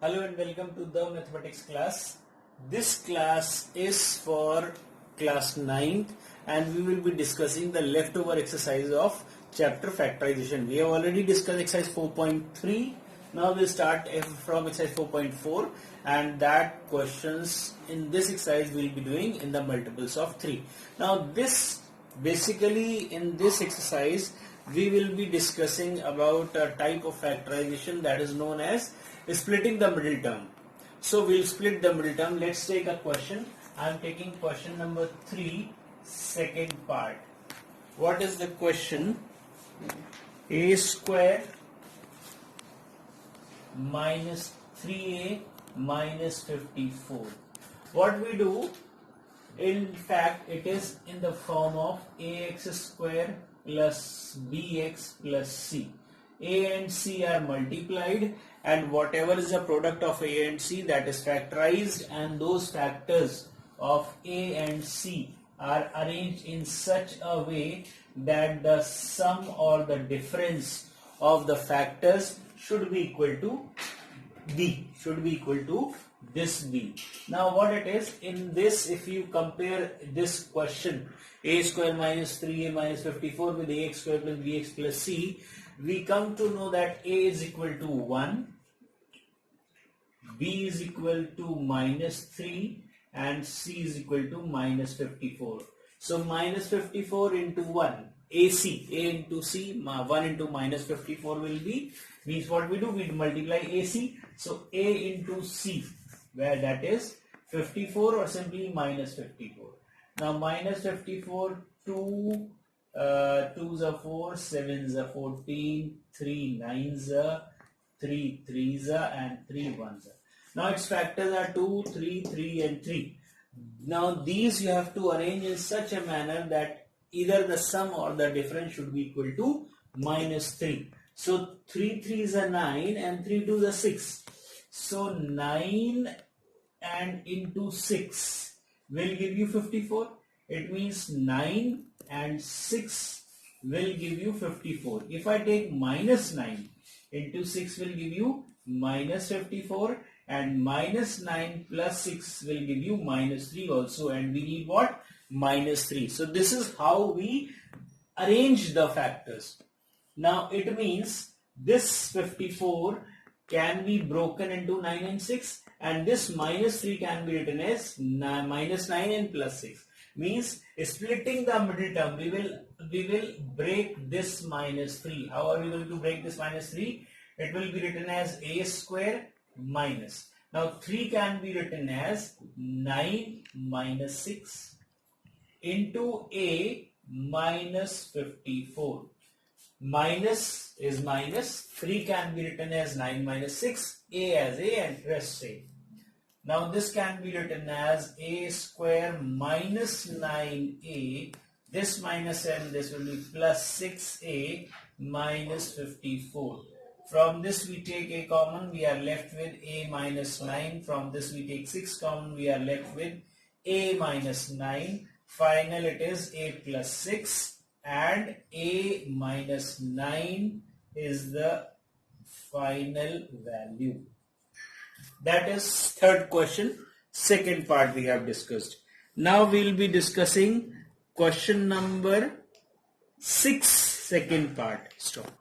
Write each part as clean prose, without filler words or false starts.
Hello and welcome to the mathematics class. This class is for class 9th and we will be discussing the leftover exercise of chapter factorization. We have already discussed exercise 4.3. Now we'll start from exercise 4.4 and that questions in this exercise we'll be doing in the multiples of 3. Now this basically in this exercise we will be discussing about a type of factorization that is known as splitting the middle term. So we'll split the middle term. Let's take a question. I'm taking question number 3, second part. What is the question? A square minus 3a minus 54. What we do, in fact, it is in the form of ax square plus bx plus c. A and c are multiplied and whatever is the product of a and c, that is factorized, and those factors of a and c are arranged in such a way that the sum or the difference of the factors should be equal to b, should be equal to this b. Now what it is, in this, if you compare this question a square minus 3a minus 54 with ax square plus bx plus c, we come to know that a is equal to 1, b is equal to minus 3 and c is equal to minus 54. So minus 54 into 1, AC, a into c, 1 into minus 54 will be, means what we do, we multiply AC, so a into c, where that is 54 or simply minus 54. Now minus 54, 2 2s are 4, 7s are 14, 3 9s are, 3 3s are, and 3 1s are. Now its factors are 2, 3, 3 and 3. Now these you have to arrange in such a manner that either the sum or the difference should be equal to minus 3. So 3 3s are 9 and 3 2s are 6. So 9 and into 6 will give you 54. It means 9 and 6 will give you 54. If I take minus 9 into 6 will give you minus 54, and minus 9 plus 6 will give you minus 3 also, and we need what? Minus 3. So this is how we arrange the factors. Now it means this 54 can be broken into 9 and 6, and this minus 3 can be written as minus 9 and plus 6. Means splitting the middle term, we will break this minus 3. How are we going to break this minus 3? It will be written as a square minus. Now 3 can be written as 9 minus 6 into a minus 54. Minus is minus, 3 can be written as 9 minus 6, a as a and rest same. Now this can be written as a square minus 9a, this minus and this will be plus 6a minus 54. From this we take a common, we are left with a minus 9. From this we take 6 common, we are left with a minus 9. Final it is a plus 6 and a minus 9 is the final value. That is third question, second part we have discussed. Now we will be discussing question number 6, second part. Stop.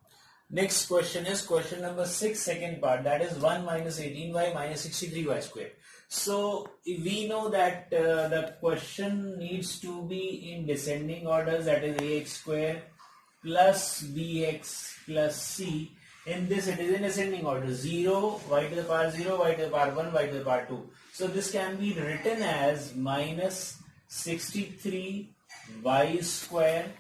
Next question is question number 6, second part, that is 1 minus 18y minus 63y square. So we know that the question needs to be in descending orders, that is ax square plus bx plus c. In this it is in ascending order, 0, y to the power 0, y to the power 1, y to the power 2. So this can be written as minus 63 y square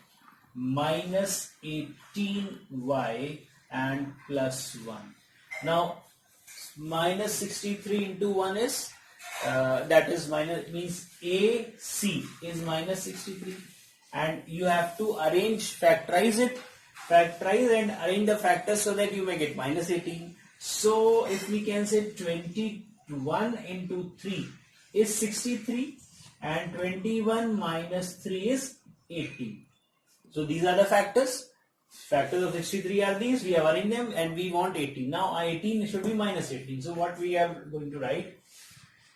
minus 18y and plus 1. Now minus 63 into 1 is, that is minus, means AC is minus 63, and you have to arrange, factorize and arrange the factors so that you may get minus 18. So if we can say 21 into 3 is 63 and 21 minus 3 is 18. So these are the factors. Factors of 63 are these. We have arranged them and we want 18. Now 18 should be minus 18. So what we are going to write?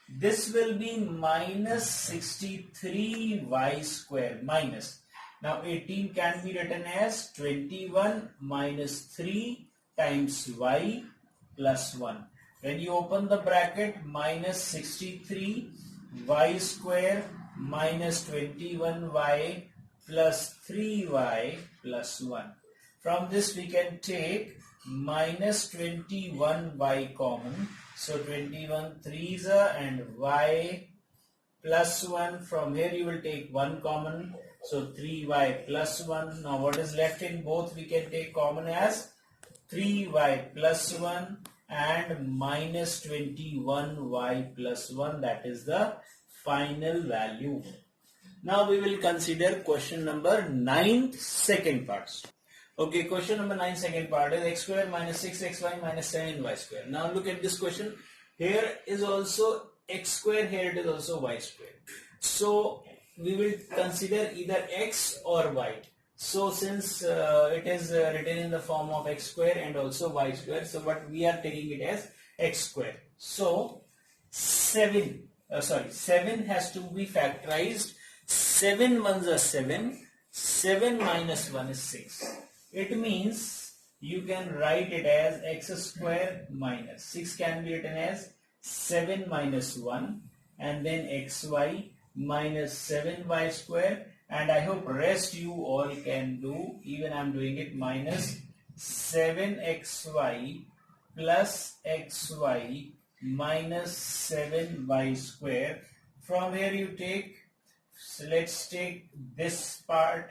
This will be minus 63y square minus. Now 18 can be written as 21 minus 3 times y plus 1. When you open the bracket, minus 63 y square minus 21y plus 3y plus 1. From this we can take minus 21y common. So 21 threes and y plus 1. From here you will take 1 common. So 3y plus 1. Now what is left in both we can take common as 3y plus 1 and minus 21y plus 1. That is the final value. Now we will consider question number 9, second part. Okay, question number 9, second part is x square minus 6xy minus 7y square. Now look at this question. Here is also x square, here it is also y square. So we will consider either x or y. So since it is written in the form of x square and also y square, so but we are taking it as x square. So 7 has to be factorized. 7 ones are 7. 7 minus 1 is 6. It means you can write it as x square minus 6 can be written as 7 minus 1 and then xy minus 7y square, and I hope rest you all can do. Even I am doing it, minus 7xy plus xy minus 7y square. From here you take, so let's take this part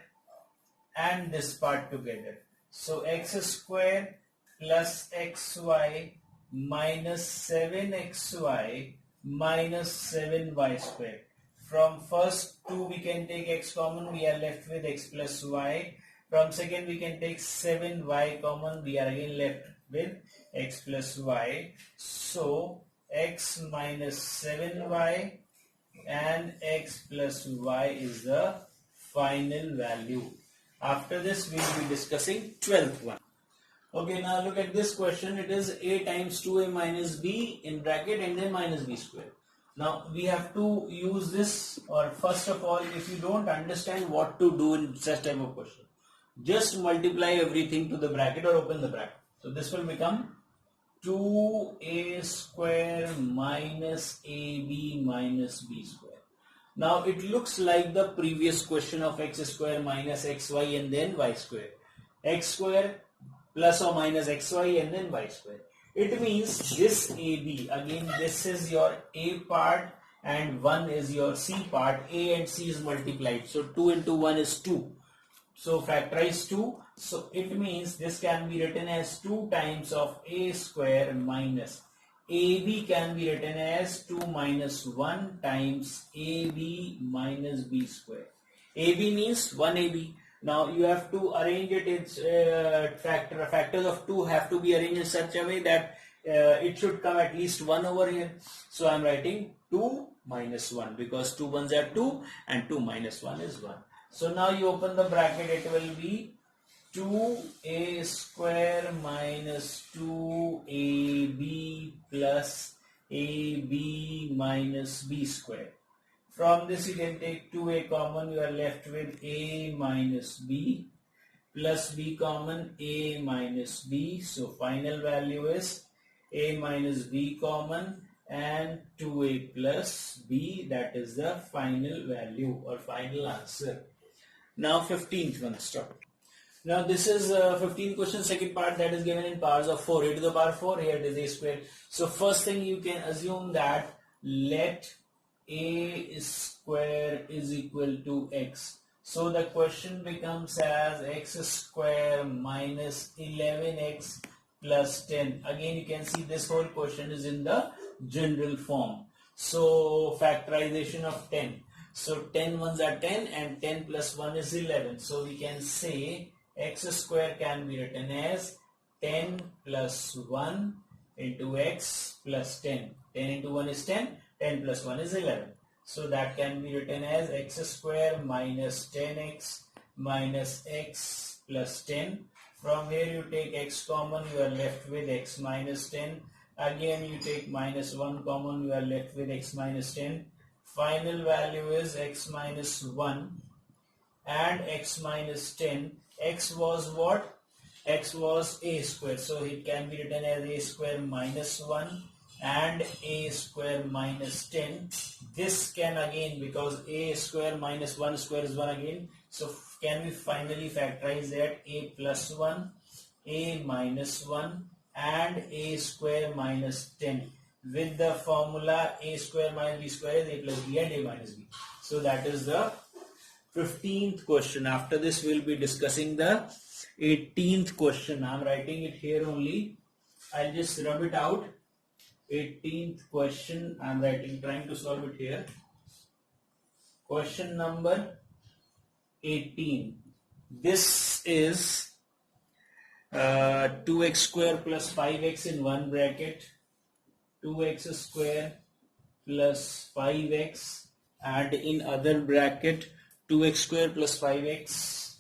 and this part together. So x square plus xy minus 7xy minus 7y square. From first two we can take x common, we are left with x plus y. From second we can take 7y common, we are again left with x plus y. So x minus 7y and x plus y is the final value. After this we will be discussing 12th one. Okay, now look at this question. It is a times 2a minus b in bracket and then minus b square. Now we have to use this, or first of all, if you don't understand what to do in such type of question, just multiply everything to the bracket or open the bracket. So this will become 2a square minus ab minus b square. Now it looks like the previous question of x square minus xy and then y square. X square plus or minus xy and then y square. It means this AB, again this is your A part and 1 is your C part. A and C is multiplied. So 2 into 1 is 2. So factorize 2. So it means this can be written as 2 times of A square minus AB can be written as 2 minus 1 times AB minus B square. AB means 1 AB. Now you have to arrange it. Its factors of 2 have to be arranged in such a way that it should come at least 1 over here. So I am writing 2 minus 1 because 2 ones are 2 and 2 minus 1 is 1. So now you open the bracket, it will be 2a square minus 2ab plus ab minus b square. From this you can take 2a common, you are left with a minus b plus b common, a minus b. So final value is a minus b common and 2a plus b. That is the final value or final answer. Now 15th one, stop. Now this is 15 question, second part, that is given in powers of 4. A to the power 4, here it is a square. So first thing you can assume that let a square is equal to x. So the question becomes as x square minus 11x plus 10. Again you can see this whole question is in the general form. So factorization of 10. So 10 ones are 10 and 10 plus 1 is 11. So we can say x square can be written as 10 plus 1 into x plus 10. 10 into 1 is 10. 10 plus 1 is 11. So that can be written as x square minus 10x minus x plus 10. From here you take x common, you are left with x minus 10. Again you take minus 1 common, you are left with x minus 10. Final value is x minus 1 and x minus 10. X was what? X was a square. So it can be written as a square minus 1 and a square minus 10. This can again, because a square minus 1 square is 1 again. So can we finally factorize that? A plus 1, a minus 1 and a square minus 10. With the formula a square minus b square is a plus b and a minus b. So that is the 15th question. After this we will be discussing the 18th question. I am writing it here only. I'll just rub it out. 18th question I am trying to solve it here. Question number 18. This is 2x square plus 5x in one bracket, 2x square plus 5x, and in other bracket 2x square plus 5x,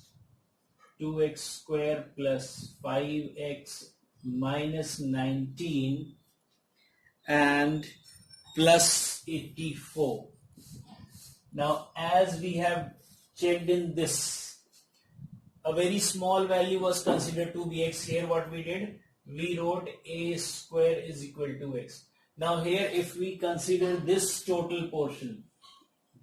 2x square plus 5x minus 19 and plus 84. Now as we have checked in this, a very small value was considered to be x. Here what we did, we wrote a square is equal to x. Now here if we consider this total portion,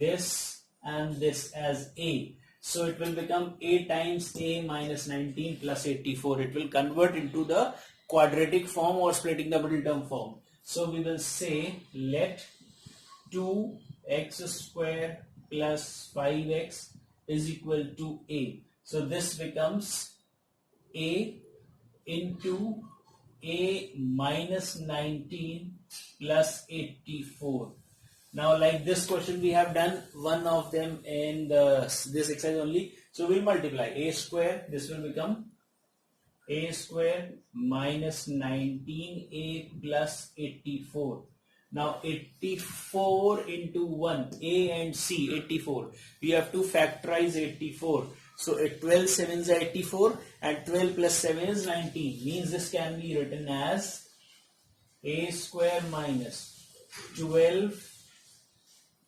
this and this as a, so it will become a times a minus 19 plus 84. It will convert into the quadratic form or splitting the middle term form. So we will say let 2x square plus 5x is equal to a. So this becomes a into a minus 19 plus 84. Now like this question we have done one of them in this exercise only. So we'll multiply a square, this will become a square minus 19a plus 84. Now 84 into 1, a and c, 84. We have to factorize 84. So 12 7s are 84 and 12 plus 7 is 19. Means this can be written as a square minus 12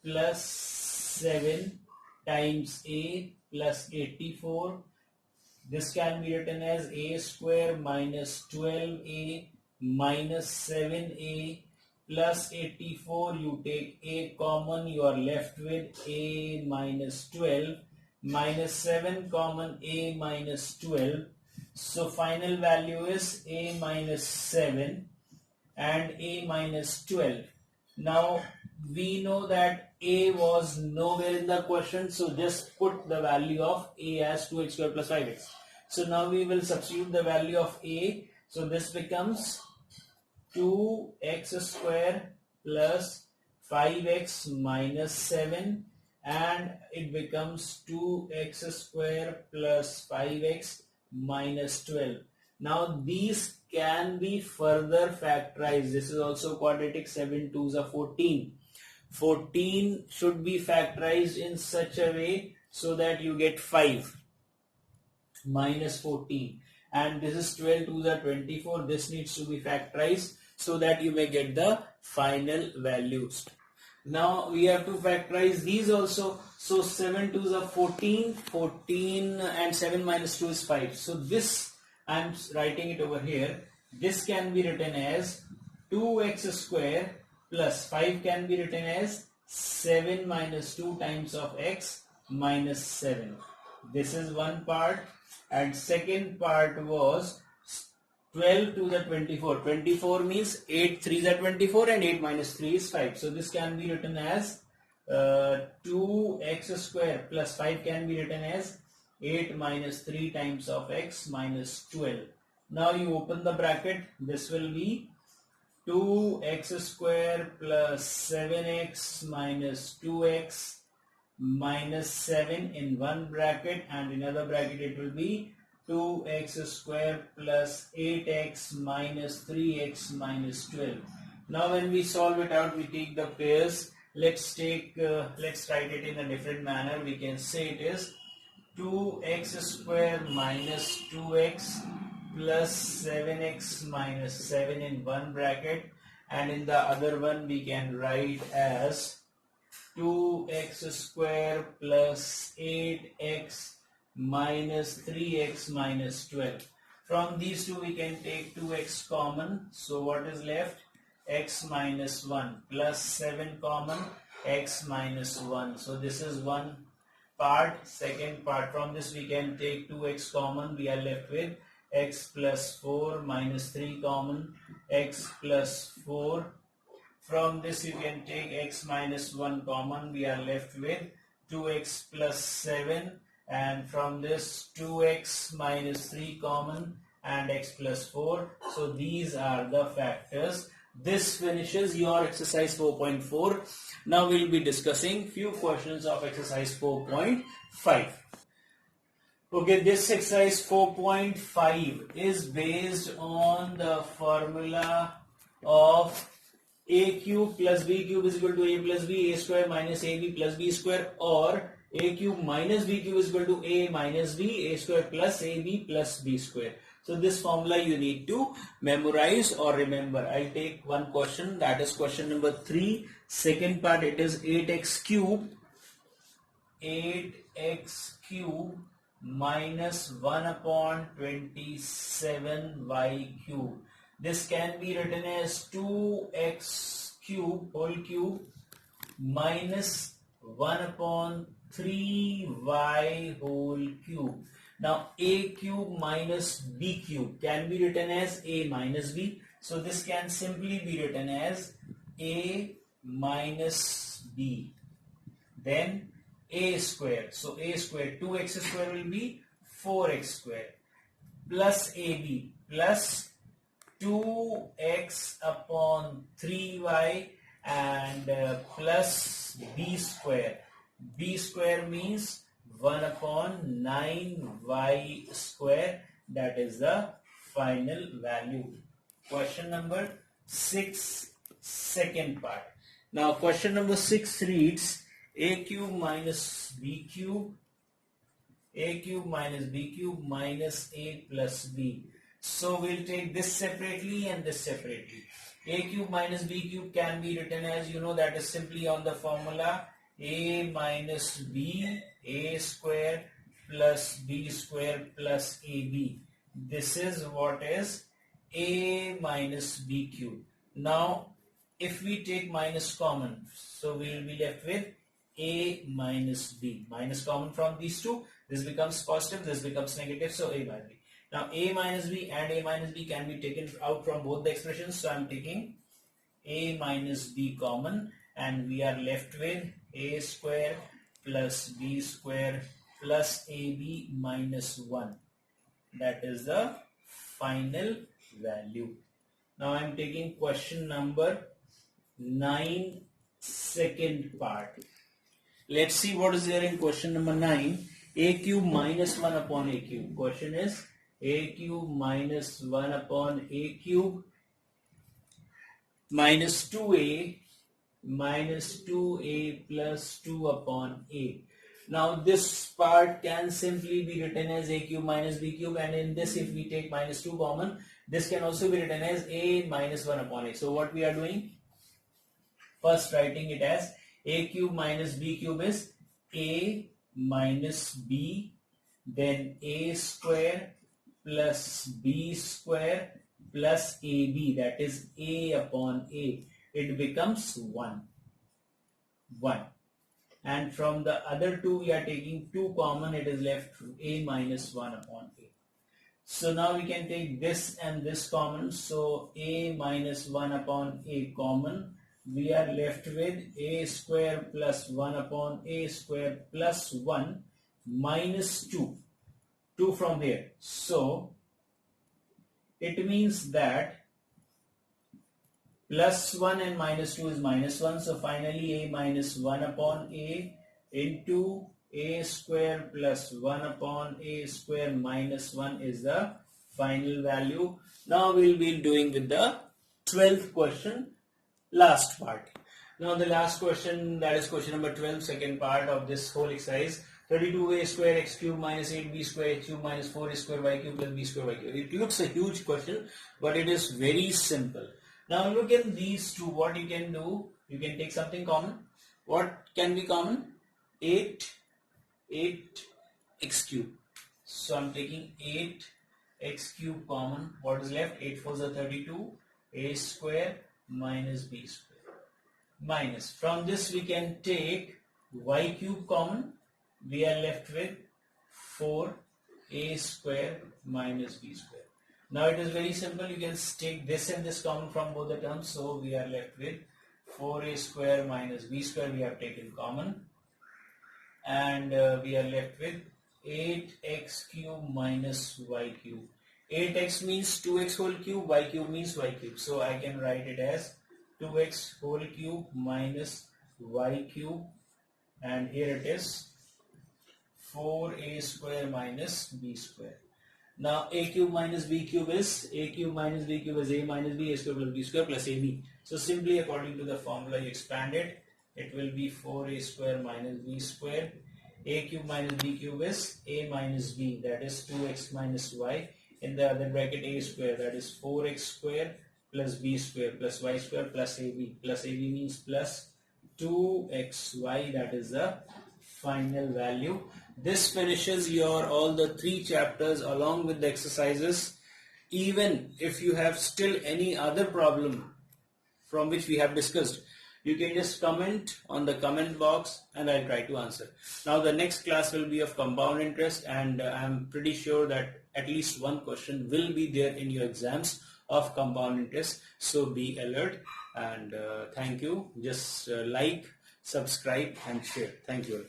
plus 7 times a plus 84. This can be written as a square minus 12a minus 7a plus 84. You take a common, you are left with a minus 12 minus 7 common, a minus 12. So final value is a minus 7 and a minus 12. Now we know that a was nowhere in the question, so just put the value of a as 2x square plus 5x. So now we will substitute the value of a. So this becomes 2x square plus 5x minus 7 and it becomes 2x square plus 5x minus 12. Now these can be further factorized. This is also quadratic. 7 2s are 14. 14 should be factorized in such a way so that you get 5 minus 14, and this is 12 2s are 24. This needs to be factorized so that you may get the final values. Now we have to factorize these also. So 7 2s are 14, 14 and 7 minus 2 is 5. So this I am writing it over here. This can be written as 2x square plus 5 can be written as 7 minus 2 times of x minus 7. This is one part, and second part was 12 to the 24. 24 means 8 3s are 24 and 8 minus 3 is 5. So this can be written as 2x square plus 5 can be written as 8 minus 3 times of x minus 12. Now you open the bracket. This will be 2x square plus 7x minus 2x minus 7 in one bracket, and in another bracket it will be 2x square plus 8x minus 3x minus 12. Now when we solve it out, we take the pairs. Let's write it in a different manner. We can say it is 2x square minus 2x plus 7x minus 7 in one bracket, and in the other one we can write as 2x square plus 8x minus 3x minus 12. From these two we can take 2x common, so what is left? X minus 1 plus 7 common, x minus 1. So this is one part. Second part, from this we can take 2x common, we are left with x plus 4 minus 3 common, x plus 4. From this you can take x minus 1 common, we are left with 2x plus 7, and from this 2x minus 3 common and x plus 4. So these are the factors. This finishes your exercise 4.4. Now we will be discussing few questions of exercise 4.5. Okay, this exercise 4.5 is based on the formula of a cube plus b cube is equal to a plus b, a square minus ab plus b square, or a cube minus b cube is equal to a minus b, a square plus ab plus b square. So this formula you need to memorize or remember. I'll take one question, that is question number 3. Second part, it is 8x cube minus 1 upon 27y cube. This can be written as 2x cube whole cube minus 1 upon 3y whole cube. Now a cube minus b cube can be written as a minus b. So this can simply be written as a minus b. Then a square. So a square, 2x square will be 4x square plus ab plus 2x upon 3y and plus b square. B square means 1 upon 9y square. That is the final value. Question number 6, second part. Now question number 6 reads a cube minus b cube minus a plus b. So we'll take this separately and this separately. A cube minus b cube can be written as, that is simply on the formula a minus b, a square plus b square plus ab. This is what is a minus b cube. Now if we take minus common, so we will be left with a minus b. Minus common from these two, this becomes positive, this becomes negative, so a minus b. Now a minus b and a minus b can be taken out from both the expressions, so I am taking a minus b common, and we are left with a square plus b square plus ab minus 1. That is the final value. Now I am taking question number 9, second part. Let's see what is there in question number 9. A cube minus 1 upon a cube. Question is a cube minus 1 upon a cube minus 2a plus 2 upon a. Now this part can simply be written as a cube minus b cube, and in this if we take minus 2 common, this can also be written as a minus 1 upon a. So what we are doing? First writing it as a cube minus b cube is a minus b, then a square plus b square plus ab, that is a upon a. It becomes 1. And from the other two we are taking 2 common, it is left a minus 1 upon a. So now we can take this and this common, so a minus 1 upon a common. We are left with a square plus 1 upon a square plus 1 minus 2. 2 from here. So it means that plus 1 and minus 2 is minus 1. So finally a minus 1 upon a into a square plus 1 upon a square minus 1 is the final value. Now we will be doing with the 12th question, last part. Now the last question, that is question number 12, second part of this whole exercise 32a square x cube minus 8b square x cube minus 4a square y cube plus b square y cube. It looks a huge question, but it is very simple. Now look at these two. What you can do, you can take something common. What can be common? 8 x cube. So I'm taking 8 x cube common. What is left? 8 4s are 32. A square minus b square. Minus. From this we can take y cube common. We are left with 4a square minus b square. Now it is very simple. You can take this and this common from both the terms. So we are left with 4a square minus b square. We have taken common. And we are left with 8x cube minus y cube. 8x means 2x whole cube, y cube means y cube. So I can write it as 2x whole cube minus y cube, and here it is 4a square minus b square. Now a cube minus b cube is a minus b cube is a minus b, a square plus b square plus ab. So simply according to the formula you expand it, it will be 4a square minus b square. A cube minus b cube is a minus b, that is 2x minus y. In the other bracket a square, that is 4x square plus b square plus y square plus ab. Plus ab means plus 2xy, that is the final value. This finishes your all the 3 chapters along with the exercises. Even if you have still any other problem from which we have discussed, you can just comment on the comment box and I'll try to answer. Now the next class will be of compound interest, and I'm pretty sure that at least one question will be there in your exams of compound interest. So be alert, and thank you. Just like, subscribe and share. Thank you.